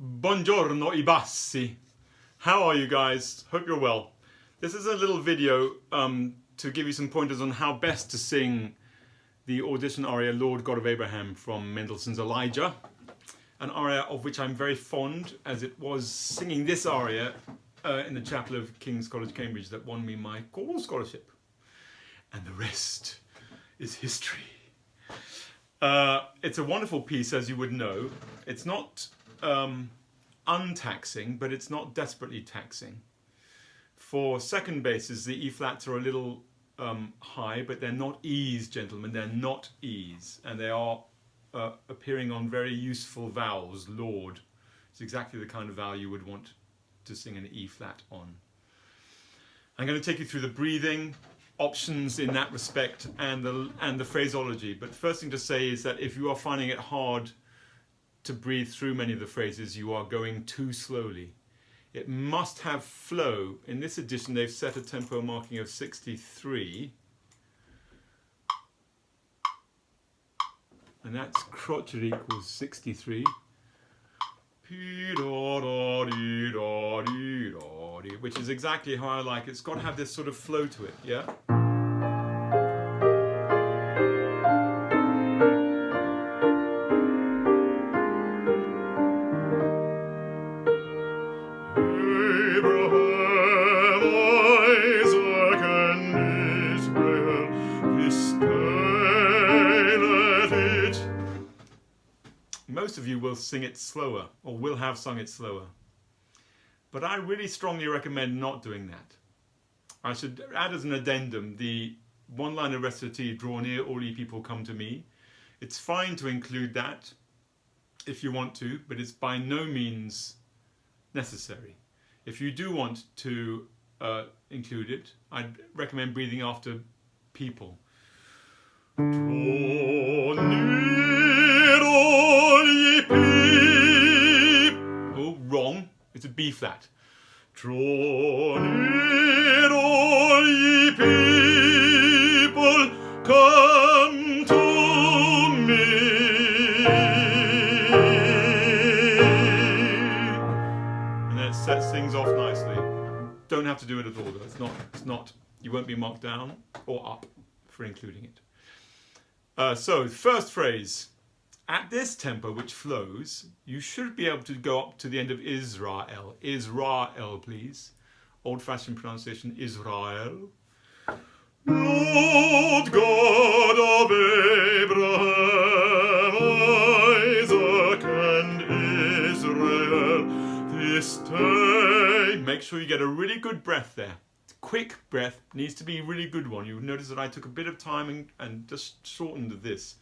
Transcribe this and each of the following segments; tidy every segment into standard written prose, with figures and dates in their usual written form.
Buongiorno I bassi. How are you guys? Hope you're well. This is a little video to give you some pointers on how best to sing the audition aria Lord God of Abraham from Mendelssohn's Elijah. An aria of which I'm very fond, as it was singing this aria in the chapel of King's College, Cambridge, that won me my choral scholarship. And the rest is history. It's a wonderful piece, as you would know. It's not untaxing, but it's not desperately taxing. For second basses, the E flats are a little high, but they're not E's, gentlemen. They're not E's, and they are appearing on very useful vowels. Lord, it's exactly the kind of vowel you would want to sing an E flat on. I'm going to take you through the breathing options in that respect and the phraseology. But first thing to say is that if you are finding it hard to breathe through many of the phrases, you are going too slowly. It must have flow. In this edition, they've set a tempo marking of 63. And that's crotchet equals 63. Which is exactly how I like it. It's got to have this sort of flow to it, yeah? Most of you will sing it slower, or will have sung it slower. But I really strongly recommend not doing that. I should add as an addendum the one-liner recitative, draw near, all ye people come to me. It's fine to include that if you want to, but it's by no means necessary. If you do want to include it, I'd recommend breathing after people. Draw near, all ye people. Oh, wrong. It's a B flat. Draw near, all ye people, come to me. And then it sets things off nicely. Don't have to do it at all, though. It's not. You won't be marked down or up for including it. So, first phrase. At this tempo, which flows, you should be able to go up to the end of Israel. Israel, please. Old-fashioned pronunciation, Israel. Lord God of Abraham, Isaac, and Israel, this day. Make sure you get a really good breath there. Quick breath, needs to be a really good one. You'll notice that I took a bit of time and just shortened this.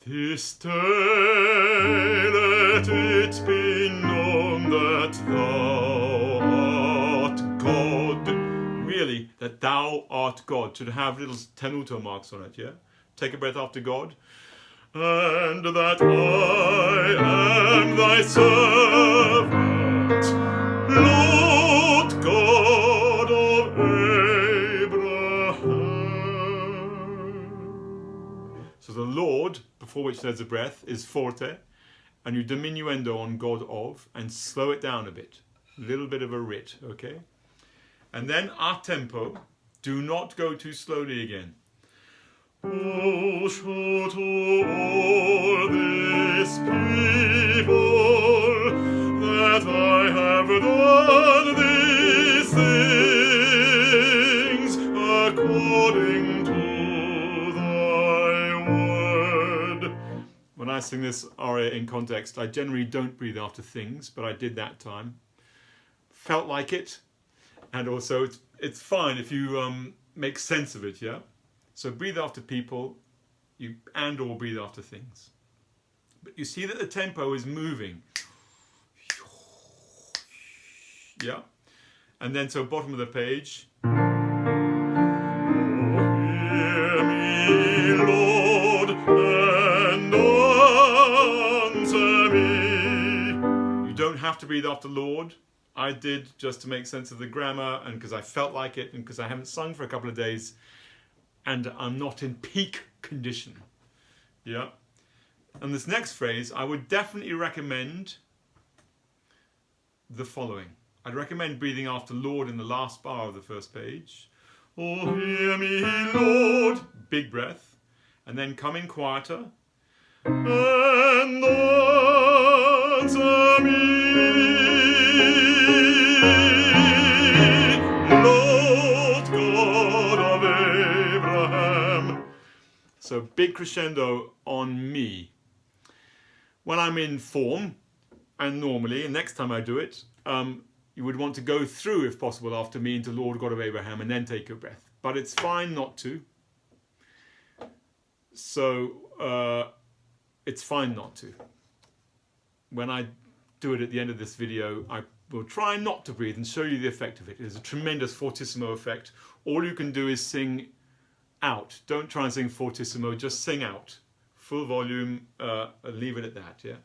This day let it be known that thou art God. Really, that thou art God. Should have little tenuto marks on it, yeah? Take a breath after God. And that I am thy servant, Lord God of Abraham. So the Lord, before which there's a breath, is forte, and you diminuendo on God of, and slow it down a bit. A little bit of a rit, okay? And then a tempo, do not go too slowly again. Oh, show to all this people that I have done these things according to thy word. When I sing this aria in context, I generally don't breathe after things, but I did that time. Felt like it, and also it's fine if you make sense of it, yeah? So breathe after people, or breathe after things. But you see that the tempo is moving. Yeah? And then, so bottom of the page. Oh, hear me, Lord, and answer me. You don't have to breathe after Lord. I did, just to make sense of the grammar, and because I felt like it, and because I haven't sung for a couple of days, and I'm not in peak condition. Yeah. And this next phrase, I would definitely recommend the following. I'd recommend breathing after Lord in the last bar of the first page. Oh, hear me, Lord. Big breath. And then come in quieter. And answer me, Lord God of Abraham. So big crescendo on me. When I'm in form, and normally, and next time I do it, you would want to go through, if possible, after me into Lord God of Abraham and then take your breath. But it's fine not to. So it's fine not to. When I do it at the end of this video, I will try not to breathe and show you the effect of it. It is a tremendous fortissimo effect. All you can do is sing out. Don't try and sing fortissimo, just sing out. Full volume, leave it at that, yeah?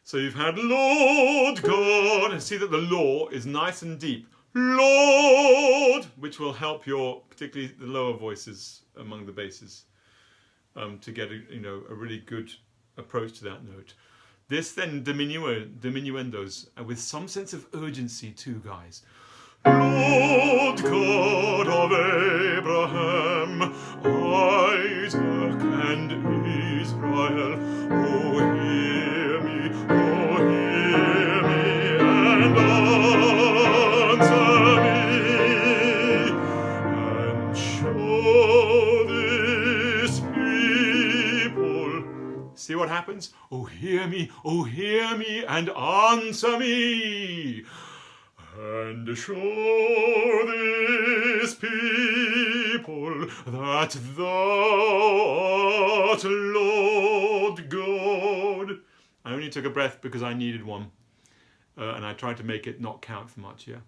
So you've had Lord God, and see that the law is nice and deep. Lord, which will help your, particularly the lower voices among the basses, to get a really good approach to that note. This then diminuendos, with some sense of urgency too, guys. Lord God of Abraham, Isaac and Israel, oh hear me, and answer me, and show this people. See what happens? Oh hear me, and answer me. And show this people that thou art Lord God. I only took a breath because I needed one. And I tried to make it not count for much, yeah?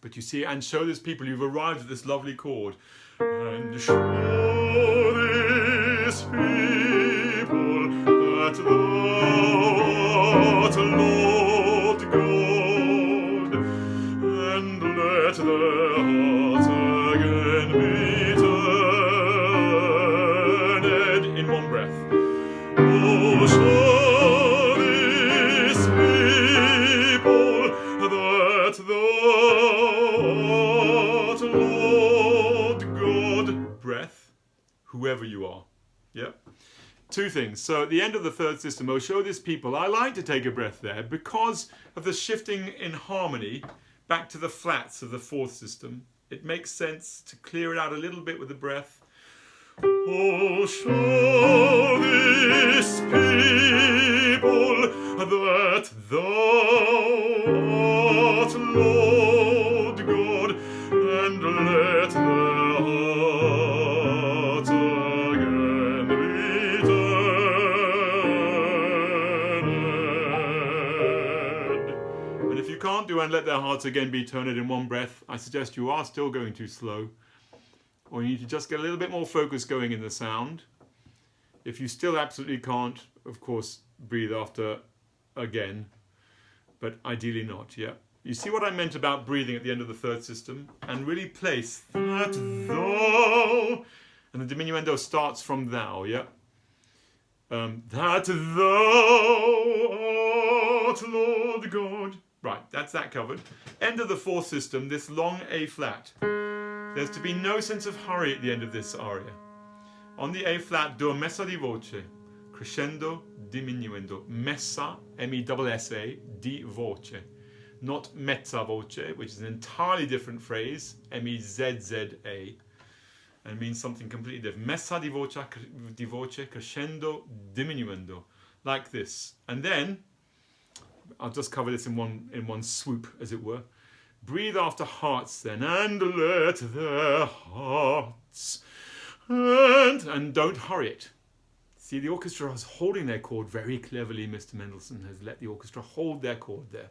But you see, and show this people, you've arrived at this lovely chord. And show this people that thou art Lord God. And let their hearts again be turned in one breath. Oh, show this people that thou art Lord God. Breath, whoever you are. Yep. Two things. So at the end of the third system, oh, show this people. I like to take a breath there because of the shifting in harmony back to the flats of the fourth system. It makes sense to clear it out a little bit with the breath. Oh, show this people that thou art Lord God, and let their hearts again be turned. And if you can't do and let their hearts again be turned in one breath, I suggest you are still going too slow. Or you need to just get a little bit more focus going in the sound. If you still absolutely can't, of course, breathe after again, but ideally not, yeah? You see what I meant about breathing at the end of the third system? And really place that thou, and the diminuendo starts from thou, yeah? That thou art Lord God. Right, that's that covered. End of the fourth system, this long A flat. There's to be no sense of hurry at the end of this aria. On the A flat, do a messa di voce, crescendo, diminuendo. Messa, M-E-S-S-A, di voce. Not mezza voce, which is an entirely different phrase, M-E-Z-Z-A, and means something completely different. Messa di voce, crescendo, diminuendo. Like this. And then, I'll just cover this in one swoop, as it were. Breathe after hearts then, and let their hearts, and don't hurry it. See, the orchestra is holding their chord very cleverly. Mr. Mendelssohn has let the orchestra hold their chord there.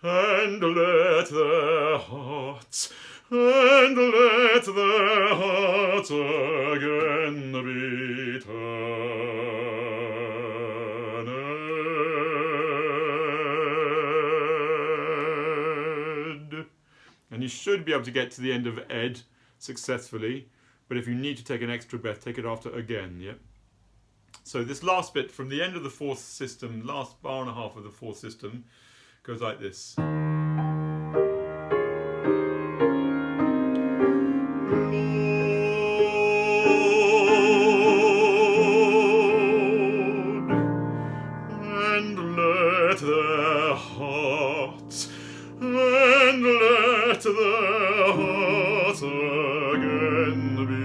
And let their hearts, and let their hearts again be turned. And you should be able to get to the end of Ed successfully, but if you need to take an extra breath, take it after again, yeah? So this last bit from the end of the fourth system, last bar and a half of the fourth system, Goes like this. Their hearts, and let their hearts again be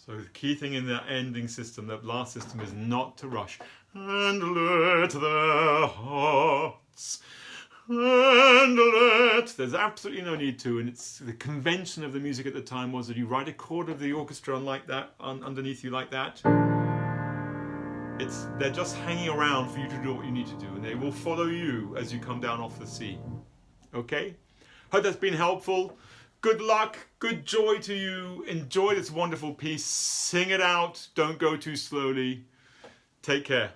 So the key thing in the ending system, that last system, is not to rush. And let their hearts, and let... There's absolutely no need to, and it's the convention of the music at the time was that you write a chord of the orchestra like that, underneath you like that. They're just hanging around for you to do what you need to do, and they will follow you as you come down off the C. Okay? Hope that's been helpful. Good luck, good joy to you. Enjoy this wonderful piece. Sing it out. Don't go too slowly. Take care.